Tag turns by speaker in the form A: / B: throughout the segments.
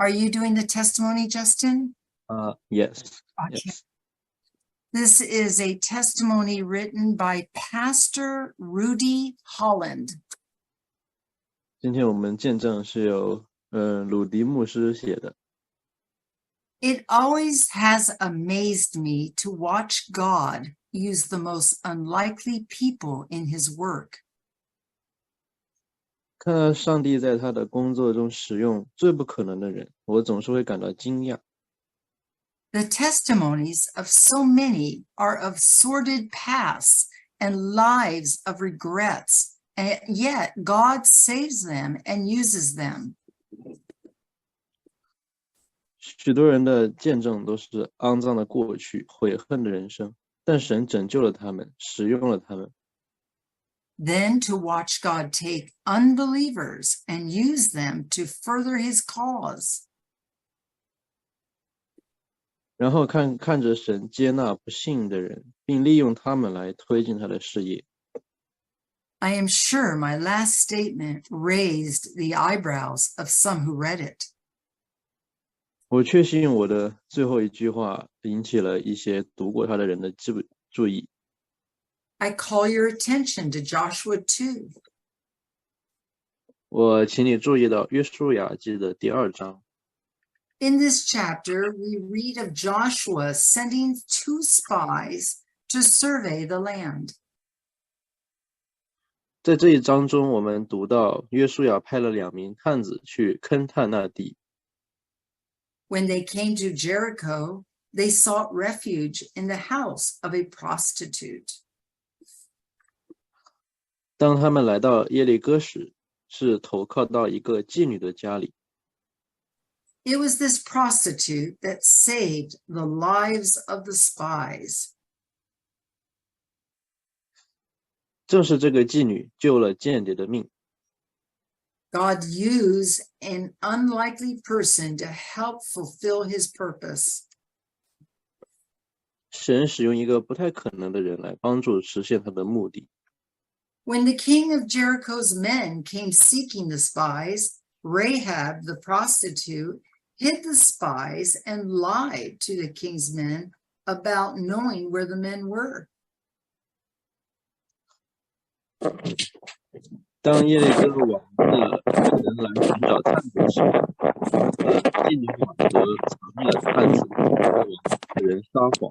A: Are you doing the testimony, Justin?
B: Yes.
A: Okay.
B: Yes.
A: This is a testimony written by Pastor Rudy Holland.
B: 今天我们见证是由鲁迪牧师写的。
A: It always has amazed me to watch God use the most unlikely people in his work.
B: 看到上帝在他的工作中使用最不可能的人，我总是会感到惊讶。
A: The testimonies of so many are of sordid pasts and lives of regrets, and yet God saves them and uses them.
B: 许多人的见证都是肮脏的过去、悔恨的人生，但神拯救了他们，使用了他们。
A: Then to watch God take unbelievers and use them to further his cause.
B: 然后看着神接纳不信的人，并利用他们来推进他的事业。
A: I am sure my last statement raised the eyebrows of some who read it.
B: 我确信我的最后一句话引起了一些读过他的人的注意。
A: I call your attention to Joshua 2.
B: 我请你注意到约书亚记的第2章。
A: In this chapter, we read of Joshua sending 2 spies to survey the land.
B: 在这一章中，我们读到约书亚派了2名探子去勘探那地。
A: When they came to Jericho, they sought refuge in the house of a prostitute.
B: 当他们来到耶利哥时，是投靠到一个妓女的家里。
A: It was this prostitute that saved the lives of the spies.
B: 正是这个妓女救了间谍的命。
A: God used an unlikely person to help fulfill his purpose.
B: 神使用一个不太可能的人来帮助实现他的目的。
A: When the king of Jericho's men came seeking the spies, Rahab the prostitute hid the spies and lied to the king's men about knowing where the men were.
B: 当耶利哥王的人来寻找探子时，妓女法则藏了探子，使人撒谎。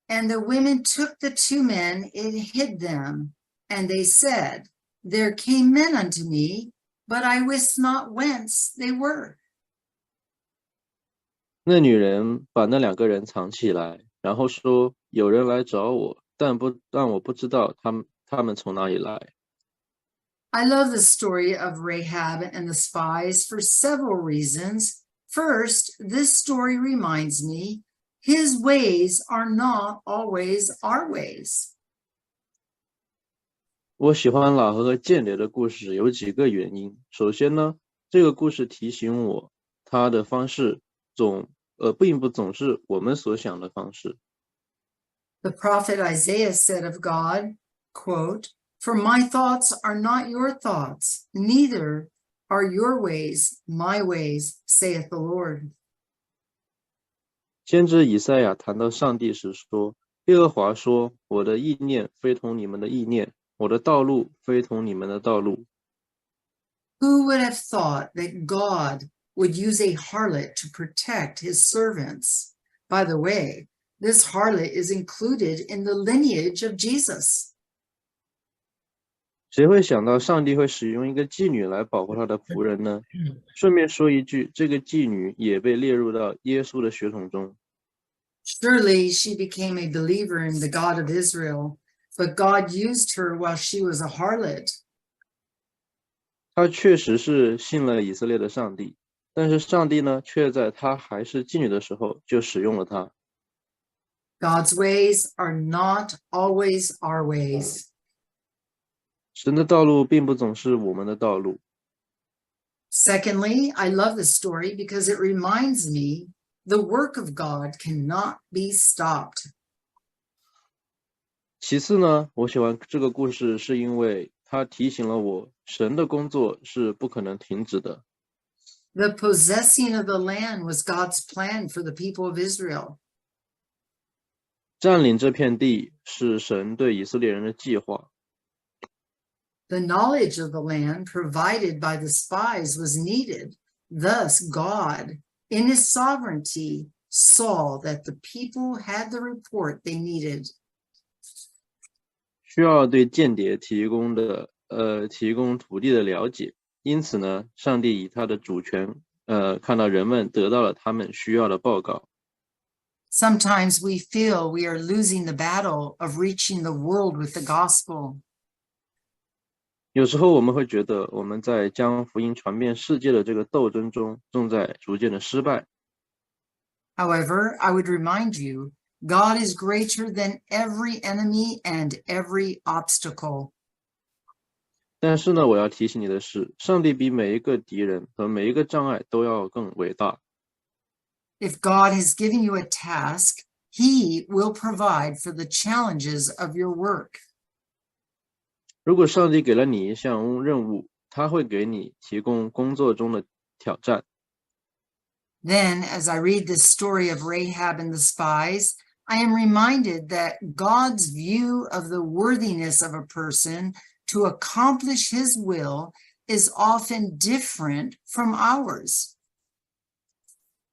A: And the women took the 2 men and hid them. And they said, There came men unto me, but I wist not whence they were.
B: 那女人把那2个人藏起来，然后说：“有人来找我，但我不知道他们从哪里来。”
A: I love the story of Rahab and the spies for several reasons. First, this story reminds me his ways are not always our ways.
B: 我喜欢喇合和间谍的故事有几个原因。首先呢，这个故事提醒我，他的方式并不总是我们所想的方式。
A: The prophet Isaiah said of God, quote, For my thoughts are not your thoughts, neither are your ways my ways, saith the Lord.
B: 先知以赛亚谈到上帝时说：“耶和华说，我的意念非同你们的意念，我的道路非同你们的道路。”
A: Who would have thought that God would use a harlot to protect his servants? By the way, this harlot is included in the lineage of Jesus.
B: 谁会想到上帝会使用一个妓女来保护他的仆人呢？顺便说一句，这个妓女也被列入到耶稣的血统中。
A: Surely she became a believer in the God of Israel, but God used her while she was a harlot.
B: 她确实是信了以色列的上帝，但是上帝呢，却在她还是妓女的时候就使用了她。
A: God's ways are not always our ways.
B: 神的道路并不总是我们的道路。
A: Secondly, I love the story because it reminds me the work of God cannot be stopped.
B: 其次呢，我喜欢这个故事是因为它提醒了我，神的工作是不可能停止的。
A: The possessing of the land was God's plan for the people of Israel.
B: 占领这片地是神对以色列人的计划。
A: The knowledge of the land provided by the spies was needed. Thus, God, in his sovereignty, saw that the people had the report they needed.
B: 需要对间谍提供土地的了解，因此呢，上帝以他的主权，看到人们得到了他们需要的报告。
A: Sometimes we feel we are losing the battle of reaching the world with the gospel.
B: 有时候我们会觉得我们在将福音传遍世界的这个斗争中，正在逐渐的失败。
A: However, I would remind you, God is greater than every enemy and every obstacle.
B: 但是呢，我要提醒你的是，上帝比每一个敌人和每一个障碍都要更伟大。
A: If God has given you a task, he will provide for the challenges of your work.
B: 如果上帝给了你一项任务，他会给你提供工作中的挑战。
A: Then, as I read this story of Rahab and the spies, I am reminded that God's view of the worthiness of a person to accomplish his will is often different from ours.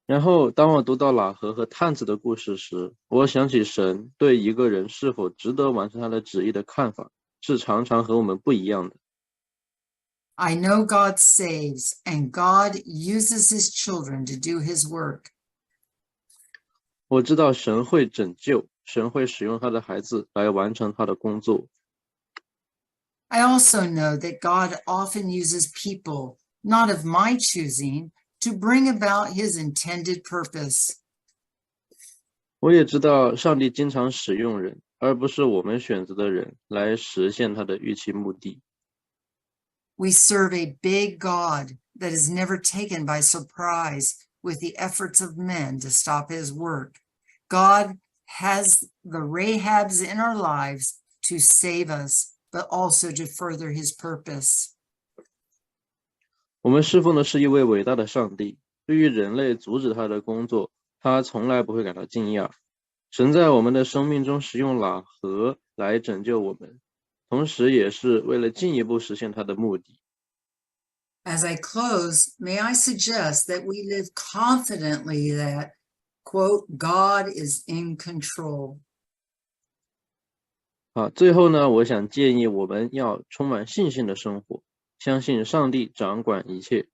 B: 然后，当我读到喇合和探子的故事时，我想起神对一个人是否值得完成他的旨意的看法，是常常和我们不一样的。
A: I know God saves, and God uses his children to do his work.
B: 我知道神会拯救，神会使用他的孩子来完成他的工作。
A: I also know that God often uses people, not of my choosing, to bring about his intended purpose.
B: 我也知道上帝经常使用人，而不是我们选择的人，来实现他的预期目的。
A: We serve a big God that is never taken by surprise with the efforts of men to stop his work. God has the Rahabs in our lives to save us, but also to further his purpose.
B: 我们侍奉的是一位伟大的上帝，对于人类阻止他的工作，他从来不会感到惊讶。神在我们的生命中使用喇合来拯救我们，同时也是为了进一步实现他的目的。
A: As I close, may I suggest that we live confidently that, quote, God is in control.
B: 好，最后呢，我想建议我们要充满信心的生活，相信上帝掌管一切。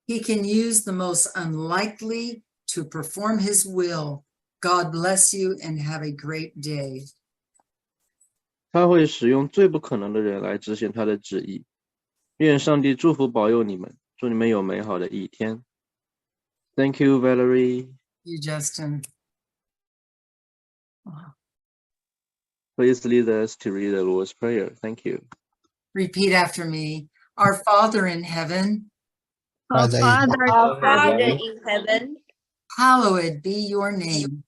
A: He can use the most unlikely to perform his will. God bless you and have a great day.
B: 他会使用最不可能的人来执行他的旨意。愿上帝祝福保佑你们，祝你们有美好的一天。Thank you, Valerie.
A: You, Justin.
B: Please lead us to read the Lord's Prayer. Thank you.
A: Repeat after me. Our Father in heaven,
C: Our Father in heaven,
A: hallowed be your name.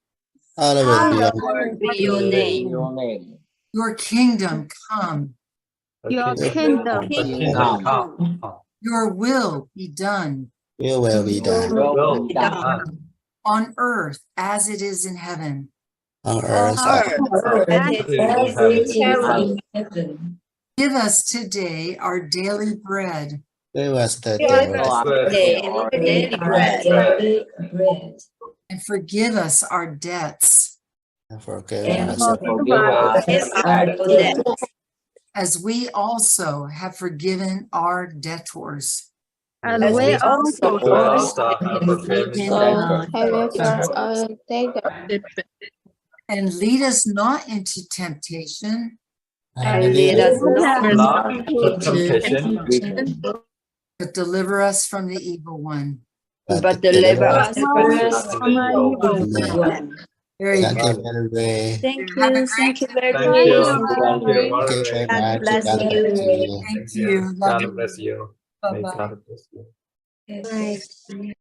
C: hallowed be your name.
A: Your kingdom come.
C: Your kingdom come.
A: Your will be done
D: Your will be done
C: Will be done
A: on earth as it is in heaven.
D: on
C: on
D: earth
C: earth as it is in heaven.
A: Give us today our daily bread,
D: Give us the
C: Give
D: daily
C: us today our daily bread,
A: and forgive us our debts
D: and forgive
C: and
D: us our
C: forgive us our debts,
A: as we also have forgiven our debtors.
C: as we also forgive our debtors.
A: And lead us not into temptation,
C: And lead us not into temptation,
A: but deliver us from the evil one.
C: but deliver us from evil one.
A: Very
D: Thank
A: good.
D: you very much.
C: Thank
A: Have a
C: you.
A: great
C: Thank you very
E: Thank you.
C: much.
E: Thank you.
D: Thank you very
C: God
D: much.
C: bless
D: God
C: you.
D: bless you.
A: Thank you. Love
E: God
A: you.
E: bless you. May
A: Bye-bye.
E: God bless you.
C: Bye.